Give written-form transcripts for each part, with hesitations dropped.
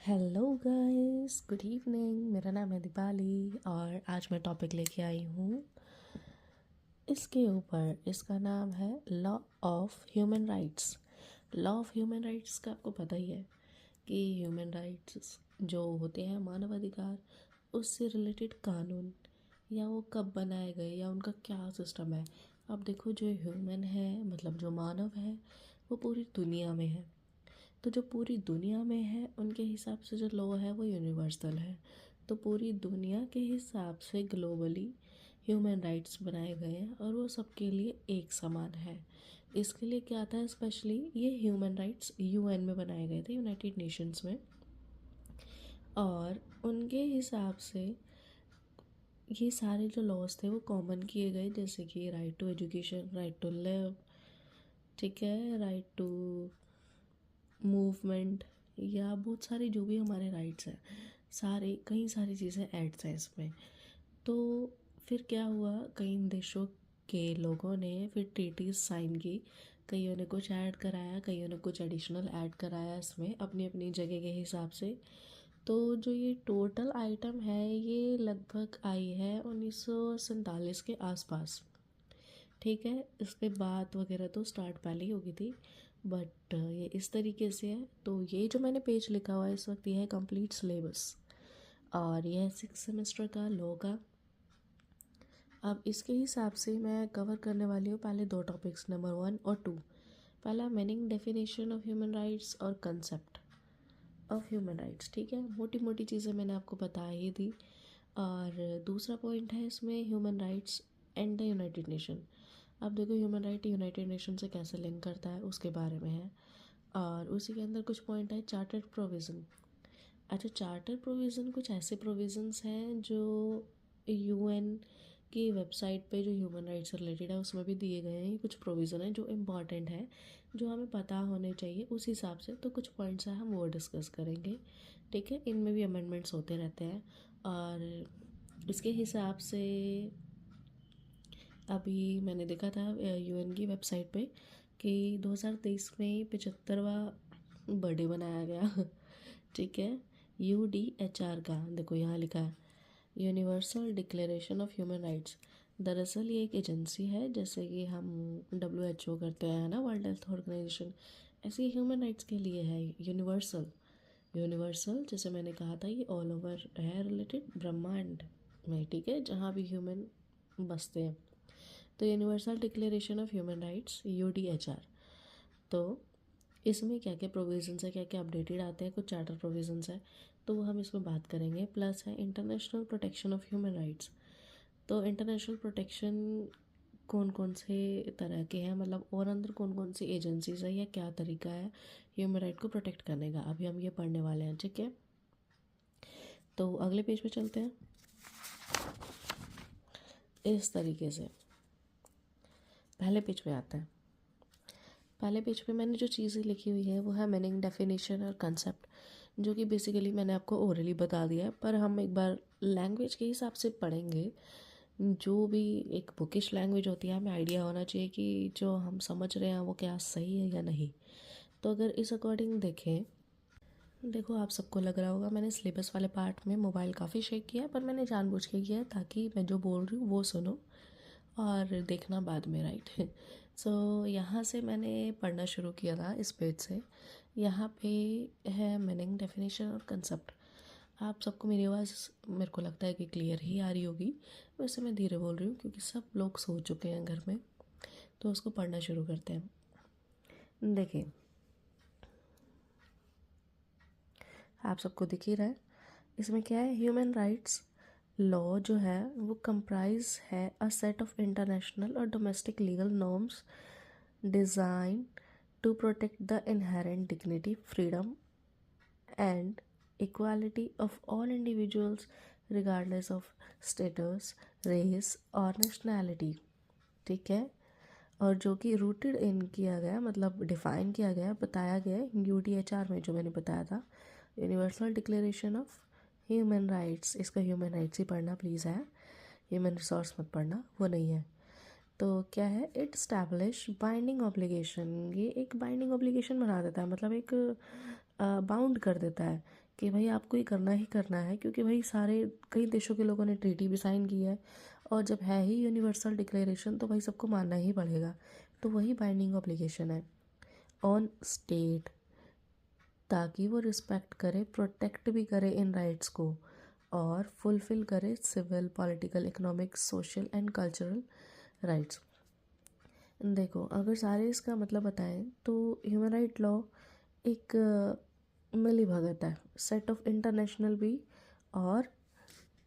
Hello guys, good evening. मेरा नाम है दीपाली और आज मैं टॉपिक लेके आई हूँ इसके ऊपर। इसका नाम है law of human rights. Law of human rights का आपको पता ही है कि ह्यूमन राइट्स जो होते हैं मानवाधिकार, उससे रिलेटेड कानून या वो कब बनाए गए या उनका क्या सिस्टम है। अब देखो, जो ह्यूमन है मतलब जो मानव है वो पूरी दुनिया में है। तो जो पूरी दुनिया में है उनके हिसाब से जो लॉ है वो यूनिवर्सल है। तो पूरी दुनिया के हिसाब से ग्लोबली ह्यूमन राइट्स बनाए गए हैं और वो सबके लिए एक समान है। इसके लिए क्या आता है, स्पेशली ये ह्यूमन राइट्स यूएन में बनाए गए थे, यूनाइटेड नेशंस में। और उनके हिसाब से ये सारे जो लॉज थे वो कॉमन किए गए, जैसे कि right to education, right to live, ठीक है, राइट टू मूवमेंट, या बहुत सारे जो भी हमारे राइट्स हैं, सारे कई सारी चीज़ें ऐड्स हैं इसमें। तो फिर क्या हुआ, कई देशों के लोगों ने फिर ट्रीटीज साइन की। कईयों ने कुछ ऐड कराया, कईयों ने कुछ एडिशनल ऐड कराया इसमें अपनी अपनी जगह के हिसाब से। तो जो ये टोटल आइटम है ये लगभग आई है 1947 के आसपास। ठीक है, इस पे बात वगैरह तो स्टार्ट पहले ही हो गई थी, बट ये इस तरीके से है। तो ये जो मैंने पेज लिखा हुआ है इस वक्त, ये है कंप्लीट सिलेबस और यह है 6 सेमेस्टर का लॉ का। अब इसके हिसाब से मैं कवर करने वाली हूँ पहले दो टॉपिक्स, नंबर 1 और 2। पहला meaning, definition of human rights और कंसेप्ट ऑफ ह्यूमन राइट्स। ठीक है, मोटी मोटी चीज़ें मैंने आपको बता ही दी। और दूसरा पॉइंट है इसमें human rights and the United nation. अब देखो, ह्यूमन राइट यूनाइटेड नेशन से कैसे लिंक करता है उसके बारे में है। और उसी के अंदर कुछ पॉइंट है चार्टर प्रोविज़न। अच्छा, चार्टर प्रोविज़न कुछ ऐसे प्रोविज़न्स हैं जो यूएन की वेबसाइट पे जो ह्यूमन राइट्स से रिलेटेड है उसमें भी दिए गए हैं। ये कुछ प्रोविज़न है जो इम्पॉर्टेंट है, जो हमें पता होने चाहिए उस हिसाब से। तो कुछ पॉइंट्स हैं, हम वो डिस्कस करेंगे। ठीक है, इनमें भी अमेंडमेंट्स होते रहते हैं। और इसके हिसाब से अभी मैंने देखा था यूएन की वेबसाइट पे कि 2023 में 75वां बर्थडे बनाया गया। ठीक है, यूडीएचआर का। देखो यहाँ लिखा है universal declaration of human rights. दरअसल ये एक एजेंसी है, जैसे कि हम WHO करते हैं ना, वर्ल्ड हेल्थ ऑर्गेनाइजेशन, ऐसे ही ह्यूमन राइट्स के लिए है यूनिवर्सल। यूनिवर्सल जैसे मैंने कहा था, ये ऑल ओवर है रिलेटेड ब्रह्मांड में, ठीक है, जहाँ भी ह्यूमन बसते हैं। तो universal declaration of human rights UDHR. तो इसमें क्या क्या प्रोविजंस है, क्या क्या अपडेटेड आते हैं, कुछ चार्टर प्रोविजंस है, तो वो हम इसमें बात करेंगे। प्लस है international protection of human rights. तो इंटरनेशनल प्रोटेक्शन कौन कौन से तरह के हैं, मतलब और अंदर कौन कौन सी एजेंसीज है या क्या तरीका है ह्यूमन राइट को प्रोटेक्ट करने का, अभी हम ये पढ़ने वाले हैं। ठीक है, तो अगले पेज पे चलते हैं। इस तरीके से पहले पेज पे आते हैं। पहले पेज पे मैंने जो चीज़ें लिखी हुई है वो है मीनिंग, डेफिनेशन और कंसेप्ट, जो कि बेसिकली मैंने आपको ओरली बता दिया है, पर हम एक बार लैंग्वेज के हिसाब से पढ़ेंगे। जो भी एक बुकिश लैंग्वेज होती है, हमें आइडिया होना चाहिए कि जो हम समझ रहे हैं वो क्या सही है या नहीं। तो अगर इस अकॉर्डिंग देखें, देखो आप सबको लग रहा होगा मैंने सिलेबस वाले पार्ट में मोबाइल काफ़ी शेक किया है, पर मैंने जानबूझ के किया है ताकि मैं जो बोल रही हूँ वो सुनो और देखना बाद में, राइट। सो यहाँ से मैंने पढ़ना शुरू किया था इस पेज से। यहाँ पे है मीनिंग, डेफिनेशन और कंसेप्ट। आप सबको मेरी आवाज़ मेरे को लगता है कि क्लियर ही आ रही होगी, वैसे मैं धीरे बोल रही हूँ क्योंकि सब लोग सो चुके हैं घर में। तो उसको पढ़ना शुरू करते हैं। देखिए, आप सबको दिख ही रहा है इसमें क्या है। ह्यूमन राइट्स लॉ जो है वो कंप्राइज है अ सेट ऑफ इंटरनेशनल और domestic legal norms design to protect the inherent dignity, freedom and equality of all individuals regardless of status, race और नेशनैलिटी। ठीक है, और जो कि रूटेड इन किया गया, मतलब डिफ़ाइन किया गया, बताया गया है यूडीएचआर में, जो मैंने बताया था, universal declaration of human rights. इसका ह्यूमन राइट्स ही पढ़ना प्लीज़ है, ह्यूमन रिसोर्स मत पढ़ना, वो नहीं है। तो क्या है, इट स्टैब्लिश बाइंडिंग ऑब्लिगेशन। ये एक बाइंडिंग ऑब्लिगेशन बना देता है, मतलब एक बाउंड कर देता है कि भाई आपको ये करना ही करना है, क्योंकि भाई सारे कई देशों के लोगों ने ट्रीटी भी साइन की है, और जब है ही यूनिवर्सल डिक्लेरेशन तो भाई सबको मानना ही पड़ेगा। तो वही बाइंडिंग ऑब्लिगेशन है ऑन स्टेट, ताकि वो रिस्पेक्ट करे, प्रोटेक्ट भी करे इन राइट्स को, और फुलफिल करे civil, political, economic, social and cultural rights. देखो, अगर सारे इसका मतलब बताएं तो ह्यूमन राइट लॉ एक मिली भगत है, सेट ऑफ इंटरनेशनल भी और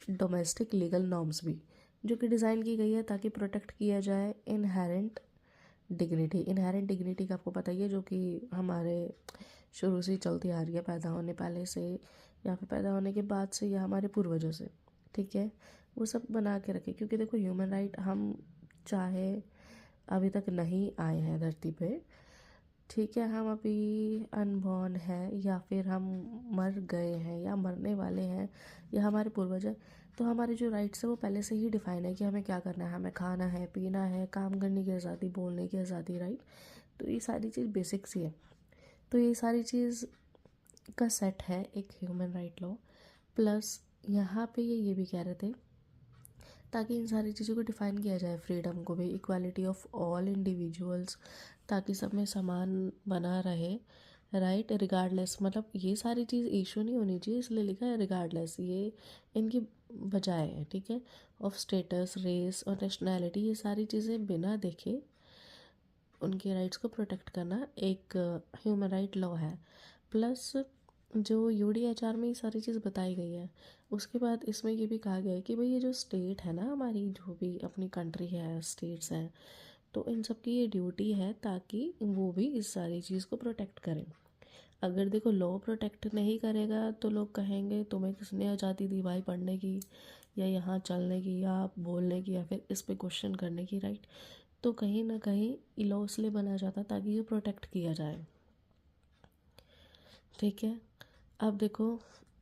डोमेस्टिक लीगल नॉर्म्स भी, जो कि डिज़ाइन की गई है ताकि प्रोटेक्ट किया जाए इनहेरेंट डिग्निटी। इनहेरेंट डिग्निटी का आपको पता ही है, जो कि हमारे शुरू से ही चलती आ रही है, पैदा होने पहले से या फिर पैदा होने के बाद से, या हमारे पूर्वजों से, ठीक है, वो सब बना के रखे। क्योंकि देखो, ह्यूमन राइट हम चाहे अभी तक नहीं आए हैं धरती पे, ठीक है, हम अभी अनबॉर्न हैं या फिर हम मर गए हैं या मरने वाले हैं या हमारे पूर्वज हैं, तो हमारे जो राइट्स है वो पहले से ही डिफाइन है कि हमें क्या करना है, हमें खाना है, पीना है, काम करने की आज़ादी, बोलने की आज़ादी, राइट। तो ये सारी चीज़ बेसिक सी है। तो ये सारी चीज़ का सेट है एक ह्यूमन राइट लॉ। प्लस यहाँ पे ये भी कह रहे थे, ताकि इन सारी चीज़ों को डिफ़ाइन किया जाए, फ्रीडम को भी, इक्वालिटी ऑफ ऑल इंडिविजुअल्स, ताकि सब में समान बना रहे, राइट, रिगार्डलेस, मतलब ये सारी चीज़ इशू नहीं होनी चाहिए, इसलिए लिखा है रिगार्डलेस, ये इनकी बजाय है, ठीक है, ऑफ स्टेटस, रेस और नेशनैलिटी, ये सारी चीज़ें बिना देखे उनके राइट्स को प्रोटेक्ट करना एक ह्यूमन राइट लॉ है। प्लस जो यूडीएचआर में ये सारी चीज़ बताई गई है, उसके बाद इसमें ये भी कहा गया है कि भाई ये जो स्टेट है ना, हमारी जो भी अपनी कंट्री है, स्टेट्स हैं, तो इन सब की ये ड्यूटी है ताकि वो भी इस सारी चीज़ को प्रोटेक्ट करें। अगर देखो लॉ प्रोटेक्ट नहीं करेगा तो लोग कहेंगे तुम्हें किसने आज़ादी दी भाई पढ़ने की, या यहाँ चलने की, या बोलने की, या फिर इस पे क्वेश्चन करने की, राइट। तो कहीं ना कहीं लॉ इसलिए बना जाता ताकि ये प्रोटेक्ट किया जाए, ठीक है। अब देखो,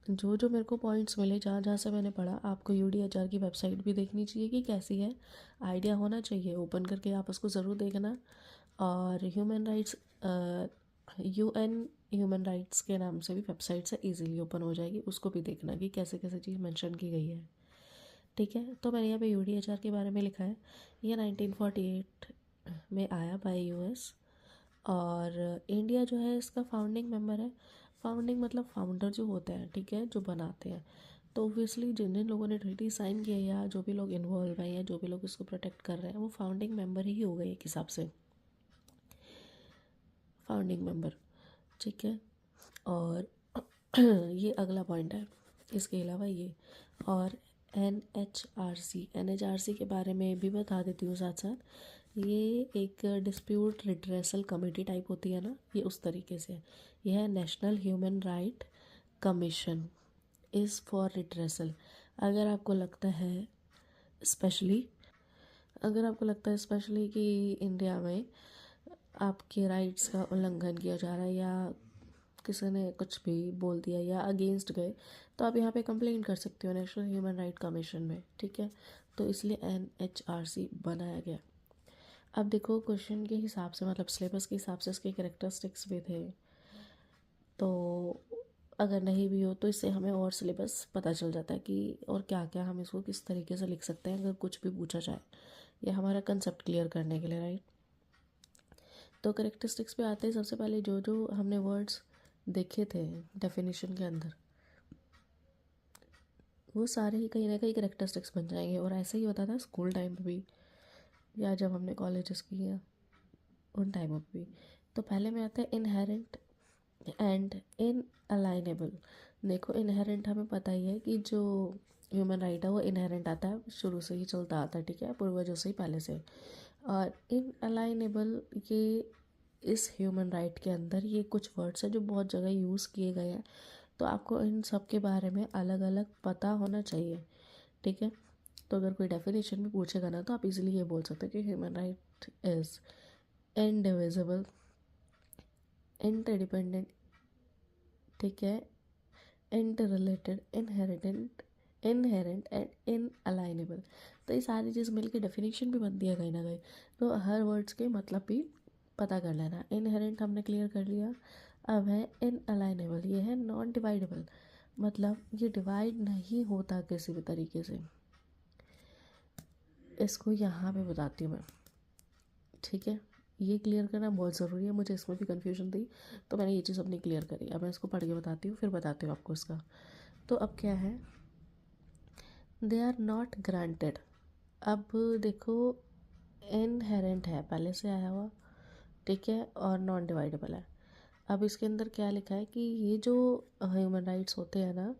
जो जो मेरे को पॉइंट्स मिले, जहाँ जहाँ से मैंने पढ़ा, आपको यूडीएचआर की वेबसाइट भी देखनी चाहिए कि कैसी है, आइडिया होना चाहिए, ओपन करके आप उसको ज़रूर देखना। और human rights, UN human rights के नाम से भी वेबसाइट से इजीली ओपन हो जाएगी, उसको भी देखना कि कैसे कैसे चीज़ मेंशन की गई है, ठीक है। तो मैंने यहाँ पे यूडीएचआर के बारे में लिखा है, ये 1948 में आया बाय यूएस, और इंडिया जो है इसका फाउंडिंग मेंबर है। फाउंडिंग मतलब फाउंडर जो होते हैं, ठीक है, जो बनाते हैं। तो ऑब्वियसली जिन जिन लोगों ने ट्रीटी साइन किया, या जो भी लोग इन्वॉल्व हैं, या जो भी लोग इसको प्रोटेक्ट कर रहे हैं, वो फाउंडिंग मेंबर ही हो गए एक हिसाब से, फाउंडिंग मेंबर, ठीक है। और ये अगला पॉइंट है, इसके अलावा ये, और एनएचआरसी के बारे में भी बता देती हूँ साथ साथ। ये एक डिस्प्यूट रिड्रेसल कमेटी टाइप होती है ना, ये उस तरीके से, यह है national human right commission is for redressal. अगर आपको लगता है स्पेशली कि इंडिया में आपके राइट्स का उल्लंघन किया जा रहा है, या किसी ने कुछ भी बोल दिया या अगेंस्ट गए, तो आप यहाँ पे कंप्लेंट कर सकते हो नेशनल ह्यूमन राइट कमीशन में, ठीक है। तो इसलिए एनएचआरसी बनाया गया। अब देखो, क्वेश्चन के हिसाब से, मतलब सिलेबस के हिसाब से इसके कैरेक्टरिस्टिक्स भी थे, तो अगर नहीं भी हो तो इससे हमें और सिलेबस पता चल जाता है कि और क्या क्या हम इसको किस तरीके से लिख सकते हैं अगर कुछ भी पूछा जाए, या हमारा कंसेप्ट क्लियर करने के लिए, राइट। तो कैरेक्टरिस्टिक्स पे आते हैं। सबसे पहले जो जो हमने वर्ड्स देखे थे डेफिनेशन के अंदर, वो सारे ही कहीं ना कहीं कैरेक्टरिस्टिक्स बन जाएंगे, और ऐसे ही होता था स्कूल टाइम पे भी, या जब हमने कॉलेजेस किया उन टाइमों पे भी। तो पहले में आता है इनहेरेंट एंड इनअलाइनेबल। देखो, इनहेरेंट हमें पता ही है कि जो ह्यूमन राइट है वो इनहेरेंट आता है, शुरू से ही चलता आता है, ठीक है, पूर्वजों से ही पहले से। और इनअलाइनेबल, ये इस ह्यूमन राइट के अंदर ये कुछ वर्ड्स हैं जो बहुत जगह यूज़ किए गए हैं, तो आपको इन सब के बारे में अलग अलग पता होना चाहिए, ठीक है। तो अगर कोई डेफिनेशन भी पूछेगा ना, तो आप इजीली ये बोल सकते हो कि human right is indivisible, interdependent, ठीक है, इंटर रिलेटेड, इनहेरेंट एंड इनअलाइनेबल। तो ये सारी चीज़ मिलकर डेफिनेशन भी बनती है कहीं ना कहीं, तो हर वर्ड्स के मतलब भी पता कर लेना। इनहेरेंट हमने क्लियर कर लिया। अब है इनअलाइनेबल, ये है नॉन डिवाइडेबल, मतलब ये डिवाइड नहीं होता किसी भी तरीके से। इसको यहाँ पे बताती हूँ मैं, ठीक है। ये क्लियर करना बहुत ज़रूरी है, मुझे इसमें भी कन्फ्यूजन थी तो मैंने ये चीज़ अपनी क्लियर करी। अब मैं इसको पढ़ के बताती हूँ, फिर बताती हूँ आपको इसका। तो अब क्या है, दे आर नॉट ग्रांटेड। अब देखो, इनहेरेंट है, पहले से आया हुआ, ठीक है, और नॉन डिवाइडेबल है। अब इसके अंदर क्या लिखा है कि ये जो ह्यूमन राइट्स होते हैं ना,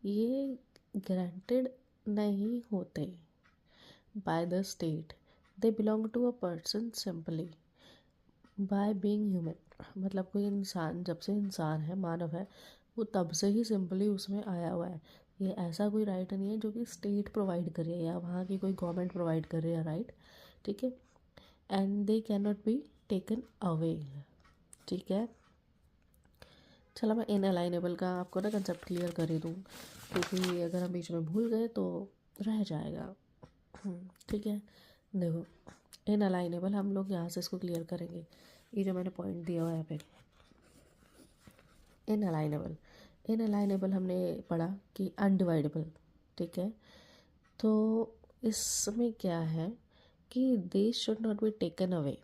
ये ग्रांटेड नहीं होते by the state, they belong to a person simply by being human. मतलब कोई इंसान जब से इंसान है, मानव है, वो तब से ही सिंपली उसमें आया हुआ है। ये ऐसा कोई राइट नहीं है जो कि स्टेट प्रोवाइड कर रही है या वहाँ की कोई गवर्नमेंट प्रोवाइड कर रही है राइट, ठीक है। And they can not be taken away, ठीक है। चलो मैं इनअलाइनेबल का आपको ना कंसेप्ट क्लियर कर ही दूँ, क्योंकि अगर हम बीच में भूल गए तो रह जाएगा, ठीक है। देखो, इनअलाइनेबल हम लोग यहाँ से इसको क्लियर करेंगे, ये जो मैंने पॉइंट दिया हुआ है यहाँ पे, इनअलाइनेबल। इनअलाइनेबल हमने पढ़ा कि अनडिवाइडेबल, ठीक है। तो इसमें क्या है कि they should not be taken away,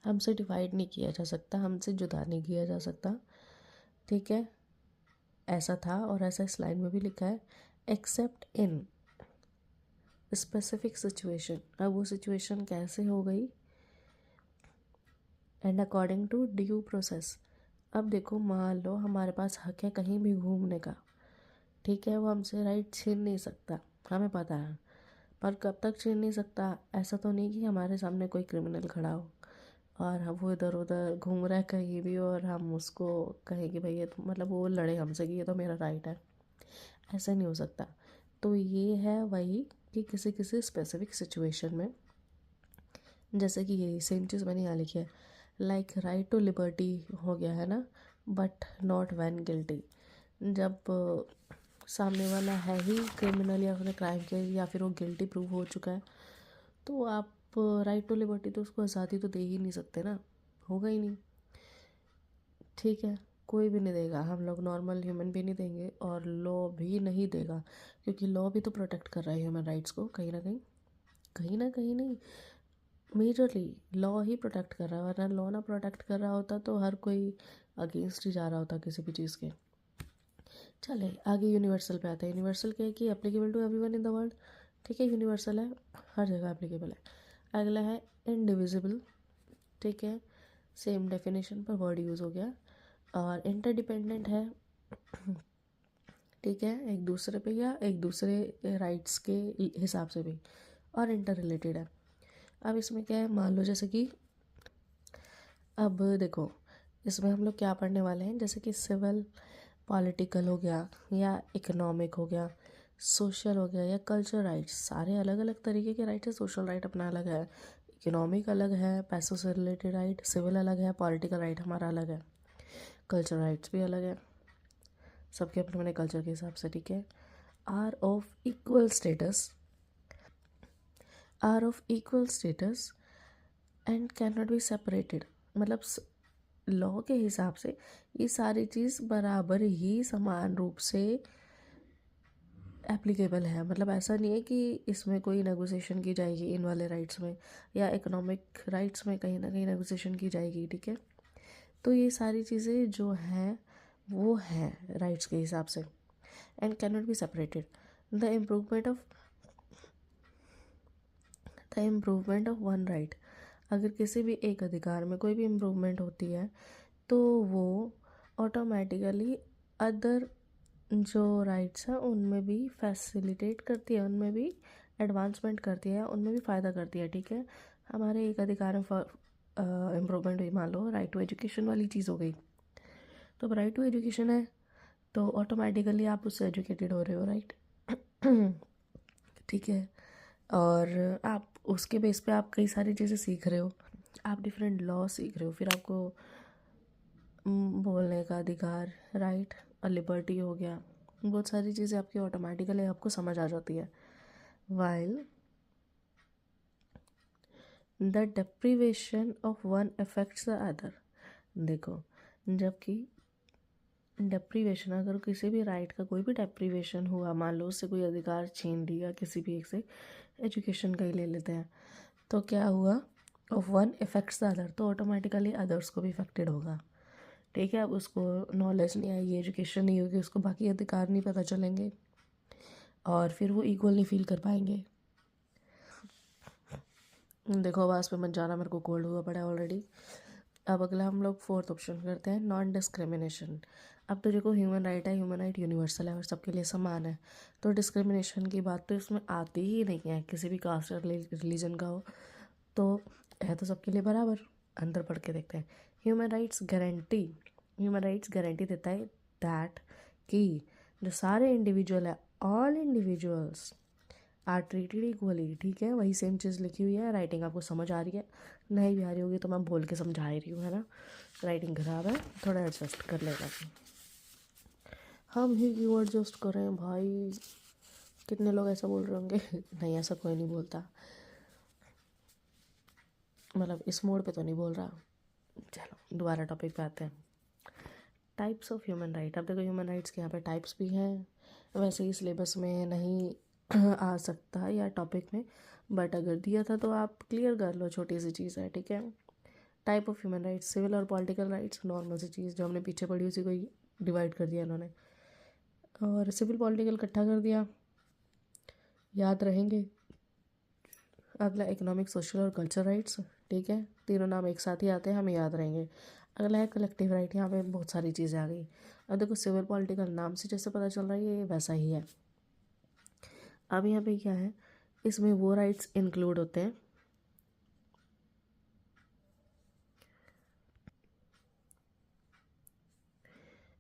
हमसे डिवाइड नहीं किया जा सकता, हमसे जुदा नहीं किया जा सकता, ठीक है। ऐसा था और ऐसा इस लाइन में भी लिखा है, एक्सेप्ट इन स्पेसिफिक सिचुएशन। अब वो सिचुएशन कैसे हो गई, and according to due process. अब देखो, मान लो हमारे पास हक है कहीं भी घूमने का, ठीक है, वो हमसे राइट छीन नहीं सकता, हमें पता है, पर कब तक छीन नहीं सकता, ऐसा तो नहीं कि हमारे सामने कोई क्रिमिनल खड़ा हो और हम वो इधर उधर घूम रहा है कहीं भी और हम उसको कहें कि भाई ये तो मतलब वो लड़े हमसे कि ये तो मेरा राइट है, ऐसा नहीं हो सकता। तो ये है वही कि किसी किसी स्पेसिफिक सिचुएशन में, जैसे कि ये सेम चीज़ मैंने यहाँ लिखी है, लाइक राइट टू लिबर्टी हो गया है ना, बट नॉट व्हेन गिल्टी। जब सामने वाला है ही क्रिमिनल या उसने क्राइम किया या फिर वो गिल्टी प्रूव हो चुका है, तो आप राइट टू लिबर्टी तो उसको आज़ादी तो दे ही नहीं सकते ना, होगा ही नहीं, ठीक है। कोई भी नहीं देगा, हम लोग नॉर्मल ह्यूमन भी नहीं देंगे और लॉ भी नहीं देगा, क्योंकि लॉ भी तो प्रोटेक्ट कर रहा है ह्यूमन राइट्स को कहीं ना कहीं, कहीं ना कहीं नहीं, मेजरली लॉ ही प्रोटेक्ट कर रहा है, वरना लॉ ना प्रोटेक्ट कर रहा होता तो हर कोई अगेंस्ट ही जा रहा होता किसी भी चीज़ के। चले आगे यूनिवर्सल पे आते हैं। यूनिवर्सल क्या है कि applicable to everyone in the world, ठीक है, यूनिवर्सल है, हर जगह एप्लीकेबल है। अगला है इनडिविजिबल, ठीक है, सेम डेफिनेशन पर वर्ड यूज़ हो गया। और इंटरडिपेंडेंट है, ठीक है, एक दूसरे पे या एक दूसरे राइट्स के हिसाब से भी, और इंटर रिलेटेड है। अब इसमें क्या है, मान लो जैसे कि अब देखो, इसमें हम लोग क्या पढ़ने वाले हैं, जैसे कि सिविल पॉलिटिकल हो गया या इकोनॉमिक हो गया, सोशल हो गया या कल्चर राइट्स, सारे अलग अलग तरीके के राइट्स है। सोशल राइट अपना अलग है, इकोनॉमिक अलग है, पैसों से रिलेटेड राइट, सिविल अलग है, पॉलिटिकल राइट हमारा अलग है, कल्चर राइट्स भी अलग है, सबके अपने अपने कल्चर के हिसाब से, ठीक है। Are of equal status, are of equal status and can not be separated, मतलब लॉ के हिसाब से ये सारी चीज़ बराबर ही समान रूप से एप्लीकेबल है। मतलब ऐसा नहीं है कि इसमें कोई नेगोशिएशन की जाएगी इन वाले राइट्स में, या इकोनॉमिक राइट्स में कहीं ना कहीं नेगोशिएशन की जाएगी, ठीक है। तो ये सारी चीज़ें जो हैं वो हैं राइट्स के हिसाब से, and can not be separated. The improvement of one right, अगर किसी भी एक अधिकार में कोई भी इम्प्रूवमेंट होती है तो वो ऑटोमेटिकली अदर जो राइट्स हैं उनमें भी फैसिलिटेट करती है, उनमें भी एडवांसमेंट करती है, उनमें भी फ़ायदा करती है, ठीक है। हमारे एक अधिकार में इम्प्रूवमेंट हुई, मान लो राइट टू एजुकेशन वाली चीज़ हो गई, तो अब राइट टू एजुकेशन है तो ऑटोमेटिकली आप उससे एजुकेटेड हो रहे हो, राइट, ठीक है। और आप उसके बेस पे आप कई सारी चीज़ें सीख रहे हो, आप डिफरेंट लॉ सीख रहे हो, फिर आपको बोलने का अधिकार, राइट, और लिबर्टी हो गया, बहुत सारी चीज़ें आपकी ऑटोमेटिकली आपको समझ आ जाती है। While the deprivation of one affects the other, देखो, जबकि डेप्रीवेशन, अगर किसी भी राइट का कोई भी डेप्रीवेशन हुआ, मान लो उससे कोई अधिकार छीन लिया किसी भी एक से, एजुकेशन का ही ले लेते हैं, तो क्या हुआ, of one effects the other, तो ऑटोमेटिकली अदर्स को भी इफेक्टेड होगा। ठीक है, अब उसको नॉलेज नहीं आएगी, एजुकेशन नहीं होगी, उसको बाकी अधिकार नहीं पता चलेंगे, और फिर वो इक्वल नहीं फील कर पाएंगे। देखो, आवाज़ पे मत जाना, मेरे को कोल्ड हुआ पड़ा है ऑलरेडी। अब अगला हम लोग फोर्थ ऑप्शन करते हैं, नॉन डिस्क्रिमिनेशन। अब तो देखो, ह्यूमन राइट है, ह्यूमन राइट यूनिवर्सल है और सबके लिए समान है, तो डिस्क्रिमिनेशन की बात तो इसमें आती ही नहीं है, किसी भी कास्ट या रिलीजन का हो, तो है तो सबके लिए बराबर। अंदर पढ़ के देखते हैं, ह्यूमन राइट्स गारंटी देता है दैट कि जो सारे इंडिविजुअल है, all individuals are treated equally. ठीक है, वही सेम चीज़ लिखी हुई है। राइटिंग आपको समझ आ रही है, नहीं भी आ रही होगी तो मैं बोल के समझा ही रही हूँ, है ना। राइटिंग खराब है, थोड़ा एडजस्ट कर लेगा। हम ही क्यों एडजस्ट कर रहे हैं भाई, कितने लोग ऐसा बोल रहे होंगे नहीं, ऐसा कोई नहीं बोलता, मतलब इस मोड पे तो नहीं बोल रहा। चलो दोबारा टॉपिक पे आते हैं, टाइप्स ऑफ ह्यूमन राइट। अब देखो, ह्यूमन राइट्स के यहाँ पे टाइप्स भी हैं, वैसे ही सिलेबस में नहीं आ सकता या टॉपिक में, बट अगर दिया था तो आप क्लियर कर लो, छोटी सी चीज़ है। ठीक है, type of human rights, civil और पॉलिटिकल राइट्स, नॉर्मल सी चीज़ जो हमने पीछे पढ़ी उसी को ही डिवाइड कर दिया इन्होंने, और सिविल पॉलिटिकल इकट्ठा कर दिया, याद रहेंगे। अगला इकोनॉमिक, सोशल और कल्चर राइट्स। ठीक है, तीनों नाम एक साथ ही आते हैं, हमें याद रहेंगे। अगला है कलेक्टिव राइट, यहाँ पे बहुत सारी चीज़ें आ गई। अब देखो, सिविल पॉलिटिकल नाम से जैसे पता चल रहा है ये वैसा ही है। अब यहाँ पे क्या है, इसमें वो राइट्स इंक्लूड होते हैं,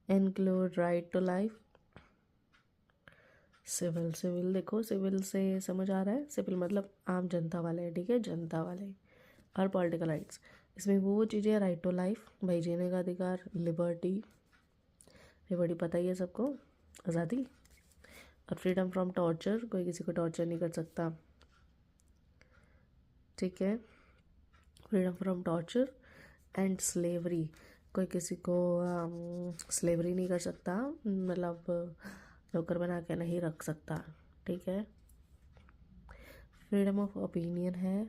include right to life. Civil देखो, सिविल से समझ आ रहा है, सिविल मतलब आम जनता वाले, ठीक है, जनता वाले। और पॉलिटिकल राइट्स, इसमें वो चीज़ें, राइट टू लाइफ, भाई जीने का अधिकार, लिबर्टी, लिबर्टी पता ही है सबको, आज़ादी। और फ्रीडम फ्रॉम टॉर्चर, कोई किसी को टॉर्चर नहीं कर सकता। ठीक है, freedom from torture and slavery, कोई किसी को स्लेवरी नहीं कर सकता, मतलब नौकर बना के नहीं रख सकता। ठीक है, फ्रीडम ऑफ ओपिनियन है,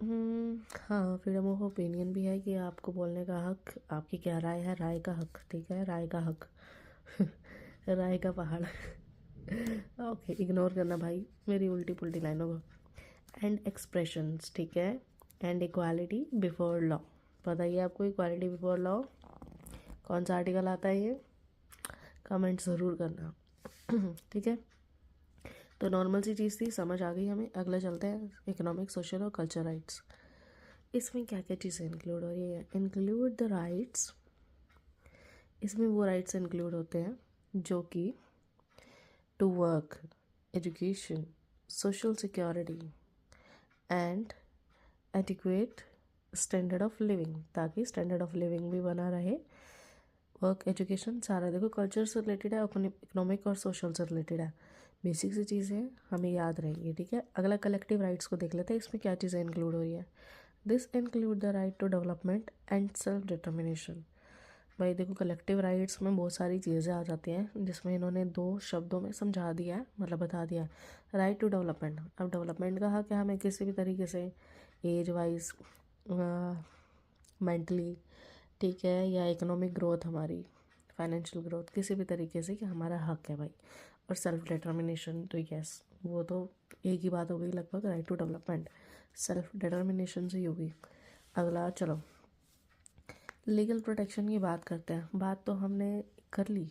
हाँ, फ्रीडम ऑफ ओपिनियन भी है कि आपको बोलने का हक, आपकी क्या राय है, राय का हक। ठीक है, राय का हक राय का पहाड़ ओके, इग्नोर करना भाई मेरी उल्टी पुल्टी लाइनों को। एंड एक्सप्रेशंस, ठीक है, एंड इक्वालिटी बिफोर लॉ। बताइए आपको इक्वालिटी बिफोर लॉ कौन सा आर्टिकल आता है, ये कमेंट ज़रूर करना ठीक है, तो नॉर्मल सी चीज़ थी, समझ आ गई हमें। अगला चलते हैं, इकोनॉमिक, सोशल और कल्चर राइट्स। इसमें क्या क्या चीज़ें इंक्लूड हो रही है, इंक्लूड द राइट्स, इसमें वो राइट्स इंक्लूड होते हैं जो कि to work, education, social security and adequate standard of living, ताकि स्टैंडर्ड ऑफ लिविंग भी बना रहे। वर्क, एजुकेशन, सारा देखो कल्चर से रिलेटेड है, इकोनॉमिक और सोशल से रिलेटेड है, बेसिक सी चीज़ें हमें याद रहेंगी। ठीक है, अगला कलेक्टिव राइट्स को देख लेते हैं, इसमें क्या चीज़ें इंक्लूड हो रही है। This include the right to development and self determination. भाई देखो, कलेक्टिव राइट्स में बहुत सारी चीज़ें आ जाती हैं, जिसमें इन्होंने 2 शब्दों में समझा दिया है, मतलब बता दिया है। राइट टू डेवलपमेंट, अब डेवलपमेंट का हक है हमें किसी भी तरीके से, एज वाइज, मेंटली, ठीक है, या इकोनॉमिक ग्रोथ, हमारी फाइनेंशियल ग्रोथ, किसी भी तरीके से कि हमारा हक है भाई। और सेल्फ डिटर्मिनेशन तो यस, वो तो एक ही बात हो गई लगभग, right to development self determination से ही होगी। अगला चलो, लीगल प्रोटेक्शन की बात करते हैं। बात तो हमने कर ली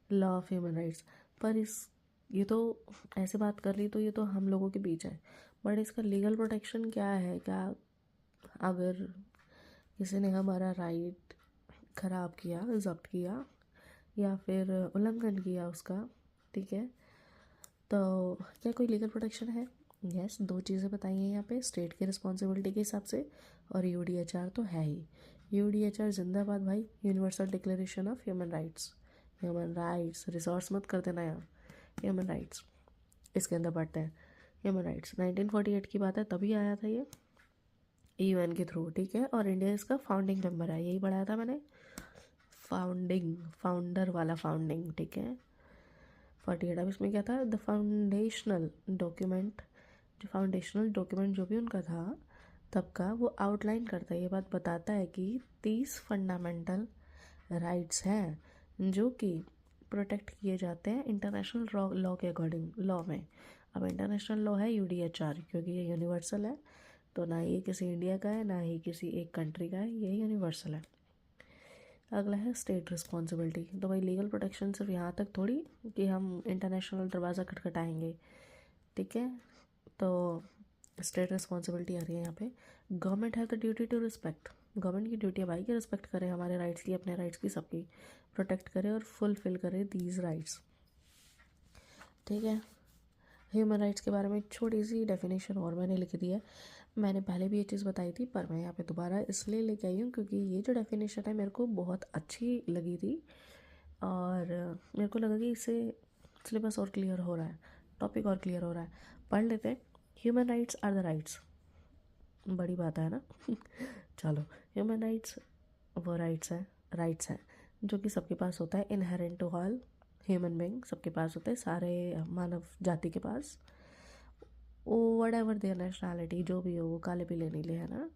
लॉ ऑफ ह्यूमन राइट्स, पर ये तो ऐसे बात कर ली तो ये तो हम लोगों के बीच है, बट इसका लीगल प्रोटेक्शन क्या है, क्या अगर किसी ने हमारा राइट ख़राब किया, जब्त किया या फिर उल्लंघन किया उसका, ठीक है, तो क्या कोई लीगल प्रोटेक्शन है। यस, 2 चीज़ें बताई हैं यहाँ पे, स्टेट की रिस्पॉन्सिबिलिटी के हिसाब से, और यूडीएचआर तो है ही, यूडीएचआर जिंदाबाद भाई, universal declaration of human rights. Human rights resource मत कर देना यहाँ, ह्यूमन राइट्स इसके अंदर पढ़ते हैं। ह्यूमन राइट्स 1948 की बात है, तभी आया था ये, यूएन के थ्रू, ठीक है। और इंडिया इसका फाउंडिंग मेंबर है, यही पढ़ाया था मैंने, फाउंडिंग, फाउंडर वाला फाउंडिंग, ठीक है। 48। अब इसमें क्या था, द फाउंडेशनल डॉक्यूमेंट, जो फाउंडेशनल डॉक्यूमेंट जो भी उनका था तब का, वो आउटलाइन करता है, ये बात बताता है कि 30 फंडामेंटल राइट्स हैं जो कि प्रोटेक्ट किए जाते हैं इंटरनेशनल लॉ के अकॉर्डिंग, लॉ में। अब इंटरनेशनल लॉ है यूडीएचआर, क्योंकि ये यूनिवर्सल है, तो ना ये किसी इंडिया का है ना ही किसी एक कंट्री का है, ये यूनिवर्सल है। अगला है स्टेट रिस्पॉन्सिबिलिटी। तो भाई लीगल प्रोटेक्शन सिर्फ यहाँ तक थोड़ी कि हम इंटरनेशनल दरवाज़ा खटखटाएंगे, ठीक है। तो स्टेट रिस्पॉन्सिबिलिटी आ रही है यहाँ पे। Government have the duty to respect, government की ड्यूटी है भाई कि रिस्पेक्ट करे हमारे राइट्स की, अपने राइट्स की, सबकी प्रोटेक्ट करे और फुलफिल करे दीज राइट्स, ठीक है। ह्यूमन राइट्स के बारे में छोटी सी डेफिनेशन और मैंने लिख दी है, मैंने पहले भी ये चीज़ बताई थी पर मैं यहाँ पे दोबारा इसलिए लेके आई हूँ क्योंकि ये जो डेफिनेशन है मेरे को बहुत अच्छी लगी थी और मेरे को लगा कि इससे सिलेबस और क्लियर हो रहा है, टॉपिक और क्लियर हो रहा है। पढ़ लेते हैं। Human rights are the rights, बड़ी बात है ना चलो, ह्यूमन राइट्स वो राइट्स हैं जो कि सबके पास होता है, inherent to all human being, सबके पास होता है, सारे मानव जाति के पास, वो वट एवर देयर नेशनैलिटी, जो भी हो, वो काले पीले नीले, है ना,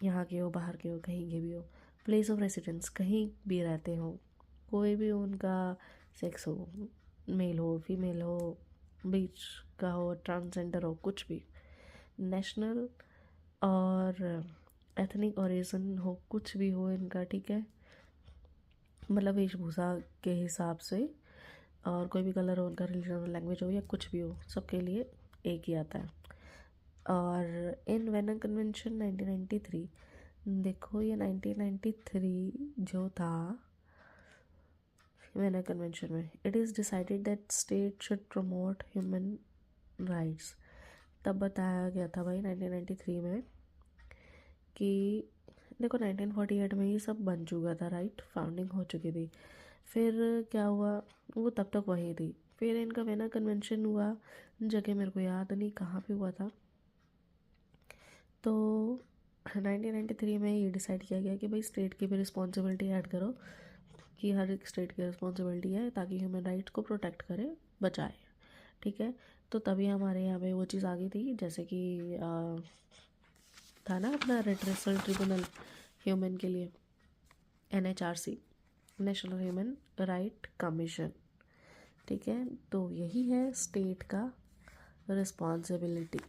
यहाँ के हो बाहर के हो कहीं के भी हो, प्लेस ऑफ रेसिडेंस, कहीं भी रहते हो, कोई भी उनका सेक्स हो, मेल हो फीमेल हो, बीच का हो, ट्रांसजेंडर हो, कुछ भी, नेशनल और एथनिक ओरिजिन हो, कुछ भी हो इनका, ठीक है, मतलब वेशभूषा के हिसाब से, और कोई भी कलर हो उनका, रिलीजन, लैंग्वेज हो या कुछ भी हो, सबके लिए एक ही आता है। और इन वेनन कन्वेंशन 1993, देखो ये 1993 जो था वेनन कन्वेंशन में, it is decided that state should promote human rights. तब बताया गया था भाई 1993 में कि देखो 1948 में ये सब बन चुका था, राइट, फाउंडिंग हो चुकी थी, फिर क्या हुआ, वो तब तक वही थी, फिर इनका वेना कन्वेंशन हुआ, जगह मेरे को याद नहीं कहाँ पे हुआ था, तो 1993 में ये डिसाइड किया गया कि भाई स्टेट की भी रिस्पॉन्सिबिलिटी ऐड करो, कि हर एक स्टेट की रिस्पॉन्सिबिलिटी है ताकि ह्यूमन राइट्स को प्रोटेक्ट करे, बचाए, ठीक है। तो तभी हमारे यहाँ पे वो चीज़ आ गई थी, जैसे कि था ना अपना रेड्रेसल ट्रिब्यूनल ह्यूमन के लिए, NHRC, national human right commission, ठीक है। तो यही है स्टेट का रिस्पॉन्सिबिलिटी।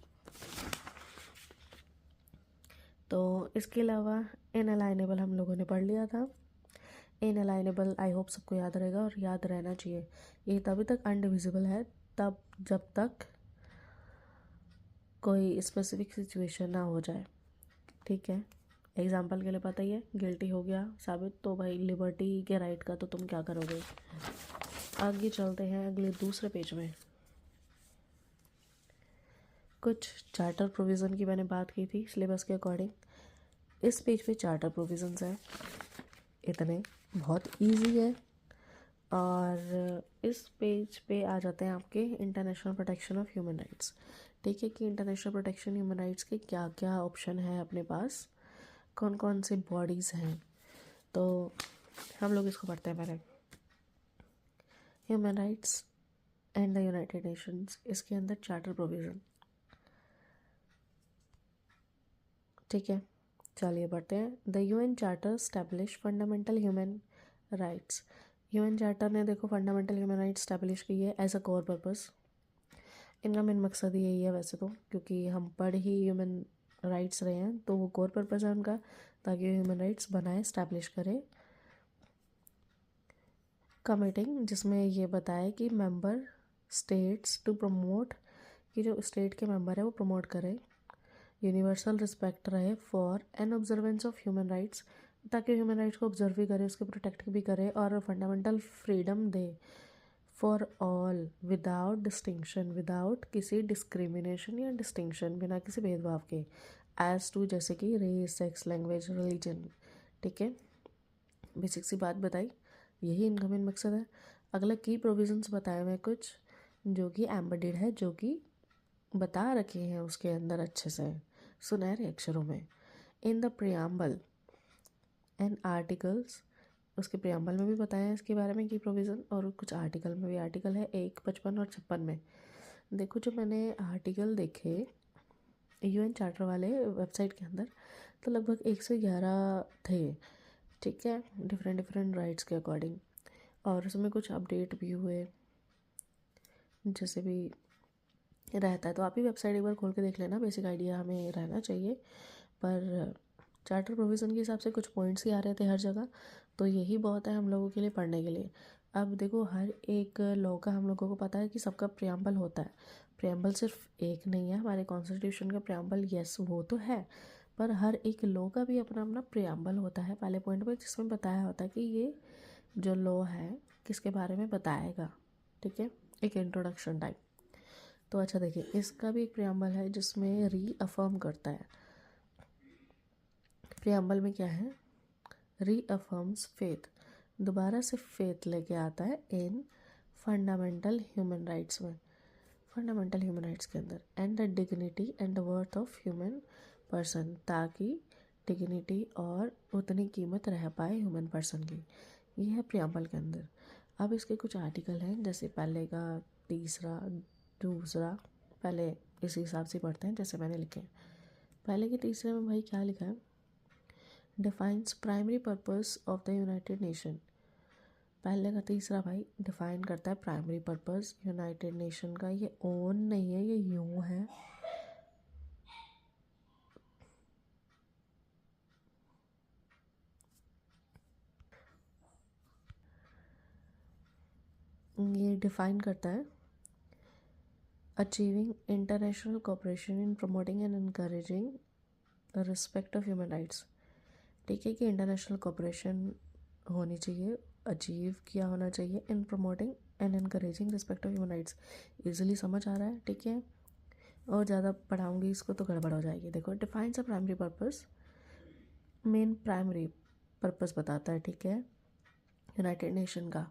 तो इसके अलावा इनअलाइनेबल हम लोगों ने पढ़ लिया था। इनअलाइनेबल आई होप सबको याद रहेगा और याद रहना चाहिए, ये तभी तक अनडिविजिबल है तब जब तक कोई स्पेसिफिक सिचुएशन ना हो जाए, ठीक है। एग्जाम्पल के लिए पता ही है, गिल्टी हो गया साबित तो भाई लिबर्टी के राइट का तो तुम क्या करोगे। आगे चलते हैं अगले दूसरे पेज में, कुछ चार्टर प्रोविज़न की मैंने बात की थी सिलेबस के अकॉर्डिंग। इस पेज पे चार्टर प्रोविज़न्स हैं, इतने बहुत इजी है। और इस पेज पे आ जाते हैं आपके international protection of human rights, ठीक है, कि इंटरनेशनल प्रोटेक्शन ह्यूमन राइट्स के क्या क्या ऑप्शन है अपने पास, कौन कौन से बॉडीज़ हैं। तो हम लोग इसको पढ़ते हैं पहले, human rights and the United Nations, इसके अंदर चार्टर प्रोविज़न, ठीक है। चलिए पढ़ते हैं। The UN charter establish fundamental human rights, UN charter ने देखो फंडामेंटल ह्यूमन राइट्स स्टैब्लिश की है एज अ कोर पर्पस। इनका मेन मकसद ही यही है वैसे तो, क्योंकि हम पढ़ ही ह्यूमन राइट्स रहे हैं, तो वो कोर पर्पस है उनका, ताकि ह्यूमन राइट्स बनाए, स्टैब्लिश करे। कमिटिंग, जिसमें ये बताए कि मेंबर स्टेट्स टू प्रमोट, कि जो स्टेट के मेंबर है वो प्रमोट करे यूनिवर्सल रिस्पेक्ट रहे for an observance of human rights, ताकि ह्यूमन राइट्स को ऑब्जर्व भी करे, उसके प्रोटेक्ट भी करे, और फंडामेंटल फ्रीडम दे for all without distinction, without किसी डिस्क्रिमिनेशन या डिस्टिंक्शन, बिना किसी भेदभाव के, एज टू जैसे कि रेस, सेक्स, लैंग्वेज, रिलीजन, ठीक है। बेसिक सी बात बताई, यही इनका मेन मकसद है। अगला की प्रोविजंस बताए हुए कुछ जो कि एम्बेडेड है, जो कि बता रखे हैं उसके अंदर अच्छे से, सुनहरे अक्षरों में। In the preamble and articles, उसके प्रियम्बल में भी बताया है इसके बारे में कि प्रोविज़न, और कुछ आर्टिकल में भी। आर्टिकल है 1, 55 और 56 में। देखो जो मैंने आर्टिकल देखे UN चार्टर वाले वेबसाइट के अंदर, तो लगभग 111 थे, ठीक है, डिफरेंट राइट्स के अकॉर्डिंग। और उसमें कुछ अपडेट भी हुए जैसे भी रहता है, तो आप ही वेबसाइट एक बार खोल के देख लेना, बेसिक आइडिया हमें रहना चाहिए। पर चार्टर प्रोविज़न के हिसाब से कुछ पॉइंट्स ही आ रहे थे हर जगह, तो यही बहुत है हम लोगों के लिए पढ़ने के लिए। अब देखो हर एक लॉ का हम लोगों को पता है कि सबका प्रियम्बल होता है। प्रियम्बल सिर्फ एक नहीं है, हमारे कॉन्स्टिट्यूशन का प्रियम्बल, यस वो तो है, पर हर एक लॉ का भी अपना अपना प्रियम्बल होता है पहले पॉइंट पर, जिसमें बताया होता है कि ये जो लॉ है किसके बारे में बताएगा, ठीक है, एक इंट्रोडक्शन टाइप। तो अच्छा देखिए, इसका भी एक प्रियम्बल है जिसमें रीअफर्म करता है। प्रियम्बल में क्या है, रीअफर्म्स फेथ, दोबारा से फेथ लेके आता है इन फंडामेंटल ह्यूमन राइट्स में, फंडामेंटल ह्यूमन राइट्स के अंदर, and the dignity and the worth of human person, ताकि डिग्निटी और उतनी कीमत रह पाए ह्यूमन पर्सन की। ये है प्रियम्बल के अंदर। अब इसके कुछ आर्टिकल हैं, जैसे पहले का, तीसरा, दूसरा, पहले इसी हिसाब से पढ़ते हैं जैसे मैंने लिखे। पहले के तीसरे में भाई क्या लिखा है, defines primary purpose of the United nation. पहले का तीसरा भाई डिफाइन करता है प्राइमरी पर्पस यूनाइटेड नेशन का। ये ओन नहीं है, ये यूं है, ये डिफाइन करता है achieving international cooperation in promoting and encouraging the respect of human rights. ठीक है, कि इंटरनेशनल कोऑपरेशन होनी चाहिए, अचीव किया होना चाहिए इन promoting and encouraging respect of human rights. Easily समझ आ रहा है, ठीक है, और ज़्यादा पढ़ाऊँगी इसको तो गड़बड़ हो जाएगी। देखो, defines a primary purpose, main primary purpose बताता है, ठीक है, यूनाइटेड नेशन का,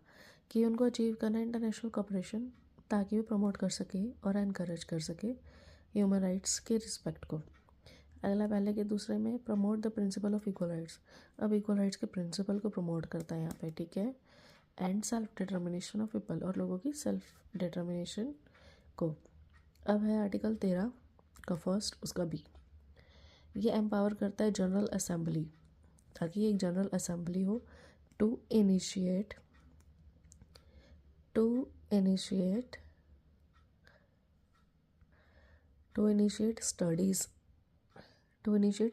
कि उनको अचीव करना है इंटरनेशनल कोऑपरेशन, ताकि वो प्रमोट कर सके और एनकरेज कर सके ह्यूमन राइट्स के रिस्पेक्ट को। अगला पहले के दूसरे में promote the principle of equal rights. अब इक्वल राइट्स के प्रिंसिपल को प्रमोट करता है यहाँ पे, ठीक है, and self determination of people, और लोगों की सेल्फ डिटर्मिनेशन को। अब है आर्टिकल 13 का फर्स्ट, उसका बी, ये एम्पावर करता है जनरल असेंबली, ताकि एक जनरल असेंबली हो to initiate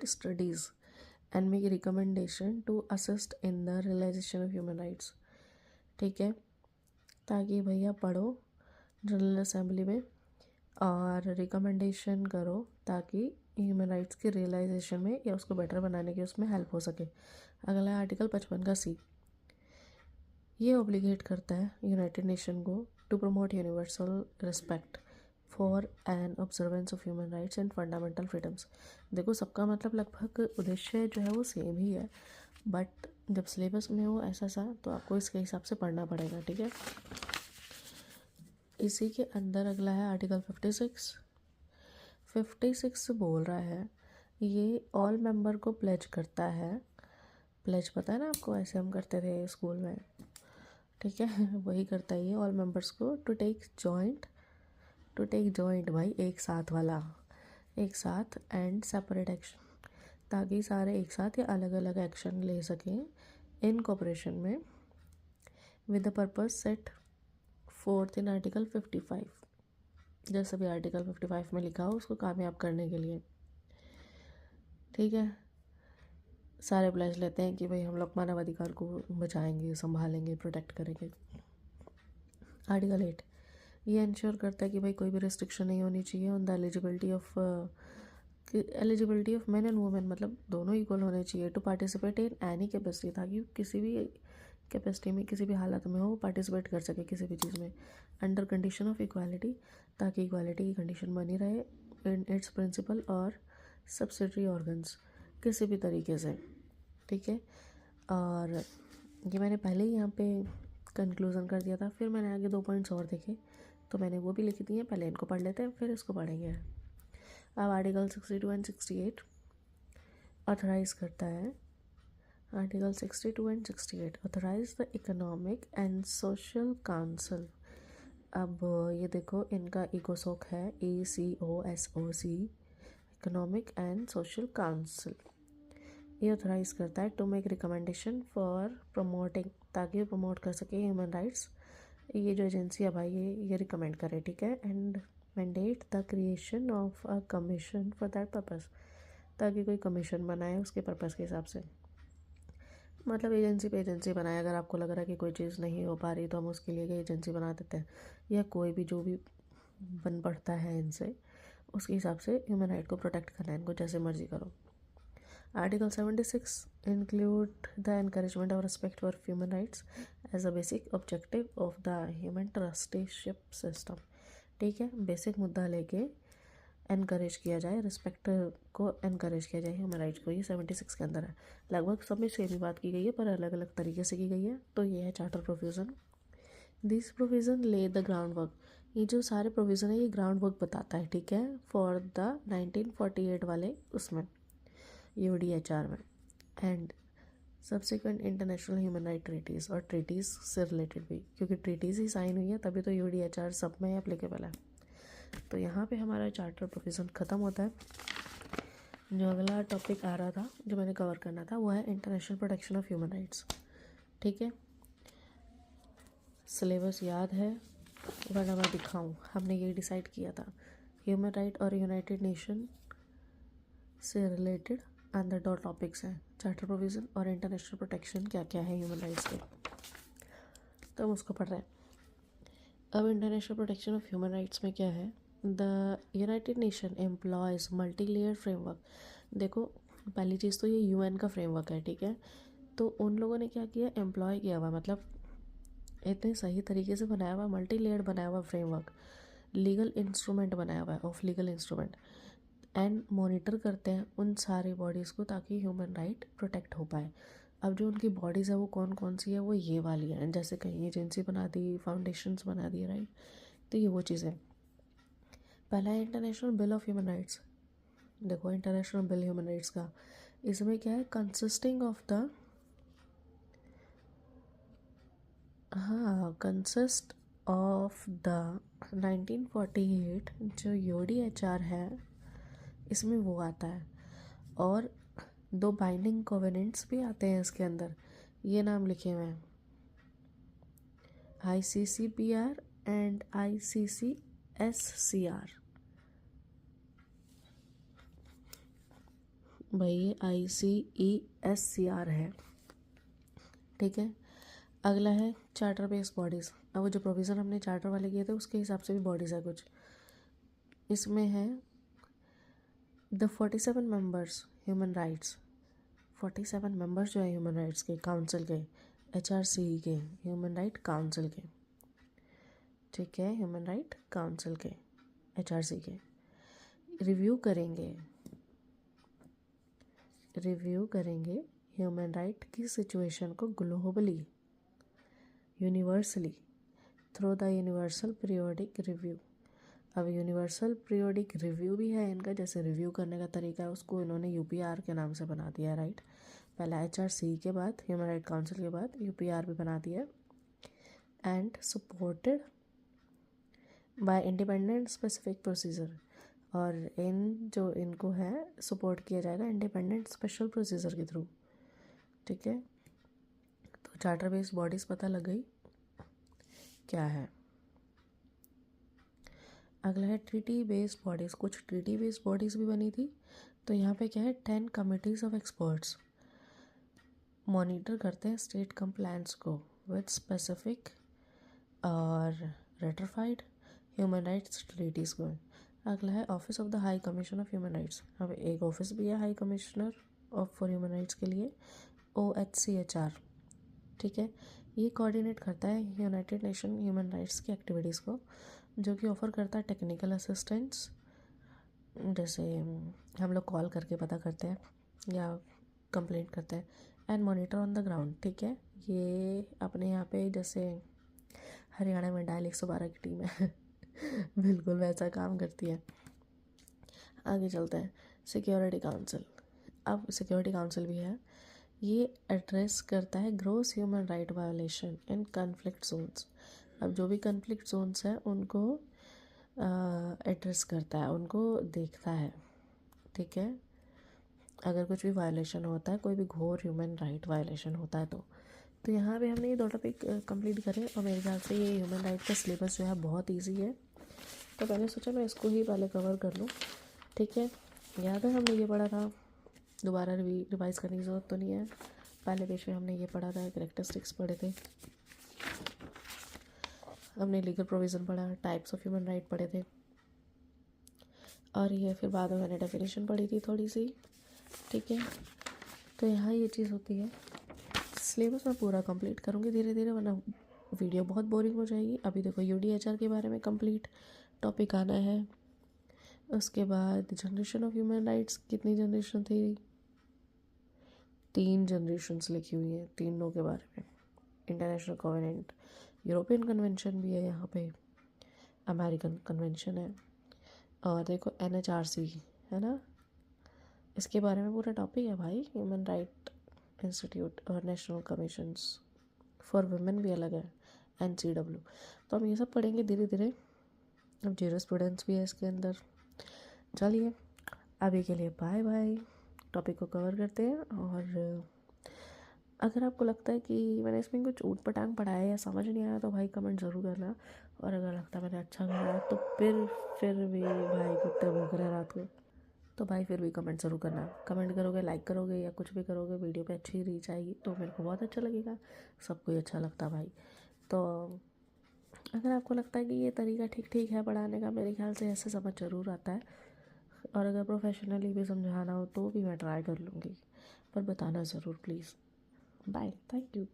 studies and make recommendation to assist in the realization of human rights। ठीक है, ताकि भैया पढ़ो जनरल असेंबली में और रिकमेंडेशन करो, ताकि ह्यूमन राइट्स की रियलाइजेशन में या उसको बेटर बनाने की उसमें हेल्प हो सके। अगला आर्टिकल 55 का सी, ये ऑब्लिगेट करता है यूनाइटेड नेशन को to promote universal respect for an observance of human rights and fundamental freedoms. देखो, सबका मतलब लगभग उद्देश्य जो है वो सेम ही है, बट जब सिलेबस में हो ऐसा सा तो आपको इसके हिसाब से पढ़ना पड़ेगा, ठीक है। इसी के अंदर अगला है आर्टिकल 56 बोल रहा है, ये ऑल मेंबर को प्लेज करता है। प्लेज पता है ना आपको, ऐसे हम करते थे स्कूल में, ठीक है, वही करता है ये ऑल मेंबर्स को टू टेक जॉइंट भाई, एक साथ वाला, एक साथ एंड सेपरेट एक्शन, ताकि सारे एक साथ या अलग अलग एक्शन ले सकें इन कोऑपरेशन में with the purpose set fourth in article 55। जैसे भी आर्टिकल 55 में लिखा हो उसको कामयाब करने के लिए, ठीक है। सारे प्लेज लेते हैं कि भाई हम लोग मानवाधिकार को बचाएंगे, संभालेंगे, प्रोटेक्ट करेंगे। आर्टिकल 8 ये इंश्योर करता है कि भाई कोई भी रिस्ट्रिक्शन नहीं होनी चाहिए on the eligibility of man and women, मतलब दोनों इक्वल होने चाहिए, to participate in any capacity, ताकि किसी भी कैपेसिटी में किसी भी हालत में हो पार्टिसिपेट कर सके किसी भी चीज़ में, अंडर कंडीशन ऑफ इक्वालिटी, ताकि इक्वालिटी की कंडीशन बनी रहे इन इट्स प्रिंसिपल और सब्सिडरी ऑर्गन्स, किसी भी तरीके से, ठीक है। और ये मैंने पहले ही यहाँ पे कंक्लूज़न कर दिया था, फिर मैंने आगे 2 पॉइंट्स और देखे तो मैंने वो भी लिख दिए हैं, पहले इनको पढ़ लेते हैं फिर इसको पढ़ेंगे। अब आर्टिकल 62 एंड 68 ऑथराइज करता है, article 62 and 68 authorise the Economic and Social Council. अब ये देखो इनका इकोसोक है ECOSOC, Economic and Social Council. ये ऑथराइज करता है to make recommendation for promoting, ताकि ये प्रमोट कर सके ह्यूमन राइट्स। ये जो एजेंसी है भाई ये रिकमेंड करे, ठीक है। And mandate the creation of a commission for that purpose, ताकि कोई कमीशन बनाए उसके पर्पस के हिसाब से। मतलब एजेंसी पे एजेंसी बनाए, अगर आपको लग रहा है कि कोई चीज़ नहीं हो पा रही तो हम उसके लिए एजेंसी बना देते हैं, या कोई भी जो भी बन पड़ता है इनसे, उसके हिसाब से ह्यूमन राइट को प्रोटेक्ट करना है, इनको जैसे मर्जी करो। Article 76 include the encouragement of respect for human rights as a basic objective of the human trusteeship system। ठीक है, बेसिक मुद्दा लेके एनकरेज किया जाए, रिस्पेक्ट को एनकरेज किया जाए ह्यूमन राइट्स को, ये 76 के अंदर है। लगभग सब में सेम ही बात की गई है पर अलग अलग तरीके से की गई है। तो ये है चार्टर प्रोविज़न। दिस प्रोविज़न ले द ग्राउंड वर्क, ये जो सारे प्रोविज़न है ये ग्राउंड वर्क बताता है, ठीक है, फॉर द 1948 वाले उसमें UDHR में, and subsequent international human right treaties और ट्रीटीज़ से रिलेटेड भी, क्योंकि ट्रीटीज़ ही साइन हुई है तभी तो UDHR सब में एप्लीकेबल है। तो यहाँ पे हमारा चार्टर प्रोविज़न ख़त्म होता है। जो अगला टॉपिक आ रहा था जो मैंने कवर करना था वो है international protection of human rights. ठीक है, सिलेबस याद है वरना मैं दिखाऊँ, हमने ये डिसाइड किया था ह्यूमन राइट और यूनाइटेड नेशन से रिलेटेड अंदर 2 टॉपिक्स हैं, चार्टर प्रोविज़न और इंटरनेशनल प्रोटेक्शन क्या क्या है ह्यूमन राइट्स के, तो हम उसको पढ़ रहे हैं। अब international protection of human rights में क्या है, the United nation employees multi layer framework. देखो पहली चीज़ तो ये UN का फ्रेमवर्क है, ठीक है। तो उन लोगों ने क्या किया, एम्प्लॉय किया हुआ, मतलब इतने सही तरीके से बनाया हुआ, मल्टी लेयर बनाया हुआ फ्रेमवर्क, लीगल इंस्ट्रूमेंट बनाया हुआ है, of legal instrument, and monitor करते हैं उन सारे बॉडीज़ को ताकि ह्यूमन राइट प्रोटेक्ट हो पाए। अब जो उनकी बॉडीज़ है वो कौन कौन सी है, वो ये वाली है, जैसे कहीं एजेंसी बना दी, फाउंडेशंस बना दी, राइट। तो ये वो चीज़ें। पहला है international bill of human rights. देखो इंटरनेशनल बिल ह्यूमन राइट्स का, इसमें क्या है, कंसिस्टिंग ऑफ द, हाँ, कंसिस्ट ऑफ द 1948 जो UDHR है इसमें वो आता है, और 2 बाइंडिंग कोवेनेंट्स भी आते हैं इसके अंदर, ये नाम लिखे हुए हैं, ICCPR एंड ICCSCR। भाई ये ICESCR है, ठीक है। अगला है चार्टर बेस्ड बॉडीज़। अब वो जो प्रोविज़न हमने चार्टर वाले किए थे उसके हिसाब से भी बॉडीज़ है कुछ, इसमें है the 47 members human rights, 47 members जो है ह्यूमन राइट्स के काउंसिल के, HRC के, ह्यूमन राइट काउंसिल के, ठीक है, ह्यूमन राइट काउंसिल के, HRC के, रिव्यू करेंगे ह्यूमन राइट की सिचुएशन को globally, universally, through the universal periodic review. अब यूनिवर्सल पीरियोडिक रिव्यू भी है इनका, जैसे रिव्यू करने का तरीका है उसको इन्होंने UPR के नाम से बना दिया है, राइट। पहला HRC के बाद ह्यूमन राइट काउंसिल के बाद UPR भी बना दिया, and supported by independent specific procedure, और इन जो इनको है सपोर्ट किया जाएगा इंडिपेंडेंट स्पेशल प्रोसीजर के थ्रू, ठीक है। तो चार्टर बेस्ड बॉडीज़ पता लग गई क्या है। अगला है ट्रीटी बेस्ड बॉडीज़। कुछ ट्रीटी बेस्ड बॉडीज़ भी बनी थी, तो यहाँ पे क्या है, 10 कमिटीज़ ऑफ एक्सपर्ट्स मॉनिटर करते हैं स्टेट कंप्लायंस को विद स्पेसिफिक और रेटिफाइड ह्यूमन राइट्स ट्रीटीज़ को। अगला है office of the high commission of human rights. अब एक ऑफिस भी है high commissioner of for human rights के लिए, OHCHR, ठीक है। ये कोऑर्डिनेट करता है यूनाइटेड नेशन ह्यूमन राइट्स की एक्टिविटीज़ को, जो कि ऑफ़र करता है टेक्निकल असिस्टेंस, जैसे हम लोग कॉल करके पता करते हैं या कंप्लेंट करते हैं, and monitor on the ground, ठीक है। ये अपने यहाँ पे जैसे हरियाणा में डायल 112 की टीम है बिल्कुल वैसा काम करती है। आगे चलते हैं। सिक्योरिटी काउंसिल, अब सिक्योरिटी काउंसिल भी है, ये एड्रेस करता है gross human right violation in conflict zones. अब जो भी कॉन्फ्लिक्ट जोन्स हैं उनको एड्रेस करता है, उनको देखता है, ठीक है। अगर कुछ भी वायोलेशन होता है, कोई भी घोर ह्यूमन राइट वायोलेशन होता है तो यहाँ पे हमने ये 2 टॉपिक कंप्लीट करे, और मेरे ख्याल से ये ह्यूमन राइट का सिलेबस जो है बहुत ईजी है, तो मैंने सोचा मैं इसको ही पहले कवर कर लूँ, ठीक है। याद है हमने ये पढ़ा था, दोबारा रिवाइज़ करने की ज़रूरत तो नहीं है। पहले पेज में हमने ये पढ़ा था, कैरेक्टरिस्टिक्स पढ़े थे, हमने लीगल प्रोविज़न पढ़ा, टाइप्स ऑफ ह्यूमन राइट पढ़े थे, और ये फिर बाद में मैंने डेफिनेशन पढ़ी थी थोड़ी सी, ठीक है। तो यहाँ ये चीज़ होती है, सिलेबस मैं पूरा कंप्लीट करूँगी धीरे धीरे, वरना वीडियो बहुत बोरिंग हो जाएगी। अभी देखो UDHR के बारे में कंप्लीट टॉपिक आना है, उसके बाद जनरेशन ऑफ ह्यूमन राइट्स, कितनी जनरेशन थी, 3 जनरेशन्स लिखी हुई हैं तीनों के बारे में। इंटरनेशनल कोवेनेंट, यूरोपियन कन्वेंशन भी है यहाँ पे, अमेरिकन कन्वेंशन है, और देखो NHRC है ना, इसके बारे में पूरा टॉपिक है भाई। ह्यूमन राइट इंस्टीट्यूट और नेशनल कमीशंस फॉर वुमेन भी अलग है, NCW। तो हम ये सब पढ़ेंगे धीरे धीरे। अब जूरिस्प्रूडेंस भी है इसके अंदर। चलिए अभी के लिए बाय बाय, टॉपिक को कवर करते हैं। और अगर आपको लगता है कि मैंने इसमें कुछ ऊट पटांग पढ़ाया या समझ नहीं आया तो भाई कमेंट ज़रूर करना, और अगर लगता है मैंने अच्छा कराया तो फिर भी भाई कुत्ते भौंक रहे रात को, तो भाई फिर भी कमेंट ज़रूर करना। कमेंट करोगे, लाइक करोगे या कुछ भी करोगे, वीडियो पे अच्छी रीच आएगी तो मेरे को बहुत अच्छा लगेगा, सबको ही अच्छा लगता भाई। तो अगर आपको लगता है कि ये तरीका ठीक है पढ़ाने का, मेरे ख्याल से ऐसे समझ ज़रूर आता है, और अगर प्रोफेशनली भी समझाना हो तो भी मैं ट्राई कर लूँगी, पर बताना ज़रूर प्लीज़। Bye, thank you.